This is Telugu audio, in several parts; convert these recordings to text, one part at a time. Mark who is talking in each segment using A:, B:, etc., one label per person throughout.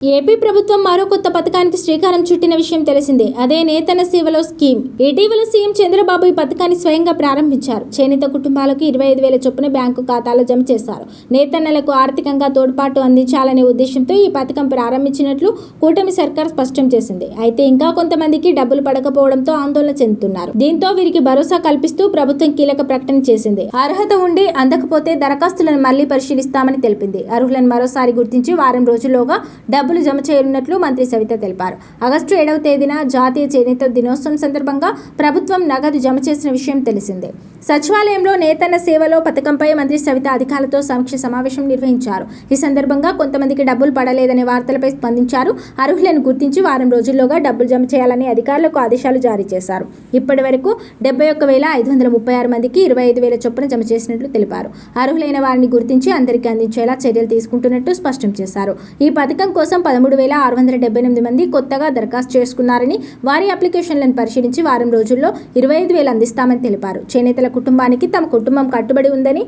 A: ఏపీ ప్రభుత్వం మరో కొత్త పథకానికి శ్రీకారం చుట్టిన విషయం తెలిసిందే. అదే నేతన్న సేవలో స్కీమ్. ఇటీవల సీఎం చంద్రబాబు ఈ పథకాన్ని స్వయంగా ప్రారంభించారు. చేనేత కుటుంబాలకు 25,000 చొప్పున బ్యాంకు ఖాతాలో జమ చేశారు. నేతన్నలకు ఆర్థికంగా తోడ్పాటు అందించాలనే ఉద్దేశంతో ఈ పథకం ప్రారంభించినట్లు కూటమి సర్కార్ స్పష్టం చేసింది. అయితే ఇంకా కొంతమందికి డబ్బులు పడకపోవడంతో ఆందోళన చెందుతున్నారు. దీంతో వీరికి భరోసా కల్పిస్తూ ప్రభుత్వం కీలక ప్రకటన చేసింది. అర్హత ఉండి అందకపోతే దరఖాస్తులను మళ్లీ పరిశీలిస్తామని తెలిపింది. అర్హులను మరోసారి గుర్తించి వారం రోజుల్లోగా డబ్బులు జమ చేయనున్నట్లు మంత్రి సవిత తెలిపారు. ఆగస్టు 7వ తేదీన జాతీయ చేనేత దినోత్సవం సందర్భంగా ప్రభుత్వం నగదు జమ చేసిన విషయం తెలిసిందే. సచివాలయంలో నేతన్న సేవలో పథకంపై మంత్రి సవిత అధికారులతో సమీక్ష సమావేశం నిర్వహించారు. ఈ సందర్భంగా కొంతమందికి డబ్బులు పడలేదనే వార్తలపై స్పందించారు. అర్హులను గుర్తించి వారం రోజుల్లోగా డబ్బులు జమ చేయాలని అధికారులకు ఆదేశాలు జారీ చేశారు. ఇప్పటి వరకు 71,536 మందికి 25,000 చొప్పున జమ చేసినట్లు తెలిపారు. అర్హులైన వారిని గుర్తించి అందరికీ అందించేలా చర్యలు తీసుకుంటున్నట్టు స్పష్టం చేశారు. ఈ పథకం కోసం 13,678 మంది కొత్తగా దరఖాస్తు చేసుకున్నారని, వారి అప్లికేషన్లను పరిశీలించి వారం రోజుల్లో 25,000 అందిస్తామని తెలిపారు. చేనేతల కుటుంబానికి తమ కుటుంబం కట్టుబడి ఉందని,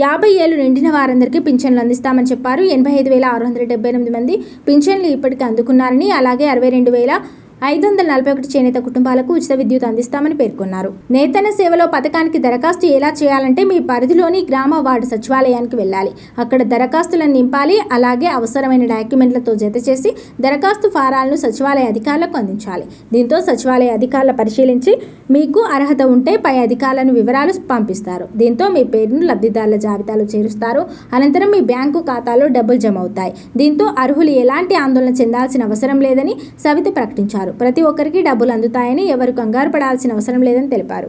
A: 50 ఏళ్లు నిండిన వారందరికీ పింఛన్లు అందిస్తామని చెప్పారు. 85,678 మంది పింఛన్లు ఇప్పటికే అందుకున్నారని, అలాగే 62,541 చేనేత కుటుంబాలకు ఉచిత విద్యుత్ అందిస్తామని పేర్కొన్నారు. నేతన్న సేవలో పథకానికి దరఖాస్తు ఎలా చేయాలంటే మీ పరిధిలోని గ్రామ వార్డు సచివాలయానికి వెళ్ళాలి. అక్కడ దరఖాస్తులను నింపాలి. అలాగే అవసరమైన డాక్యుమెంట్లతో జతచేసి దరఖాస్తు ఫారాలను సచివాలయ అధికారులకు అందించాలి. దీంతో సచివాలయ అధికారులు పరిశీలించి మీకు అర్హత ఉంటే పై అధికారులను వివరాలు పంపిస్తారు. దీంతో మీ పేరును లబ్ధిదారుల జాబితాలో చేరుస్తారు. అనంతరం మీ బ్యాంకు ఖాతాలో డబ్బులు జమ అవుతాయి. దీంతో అర్హులు ఎలాంటి ఆందోళన చెందాల్సిన అవసరం లేదని సవిత ప్రకటించారు. ప్రతి ఒక్కరికి డబ్బులు అందుతాయని, ఎవరు కంగారు పడాల్సిన అవసరం లేదని తెలిపారు.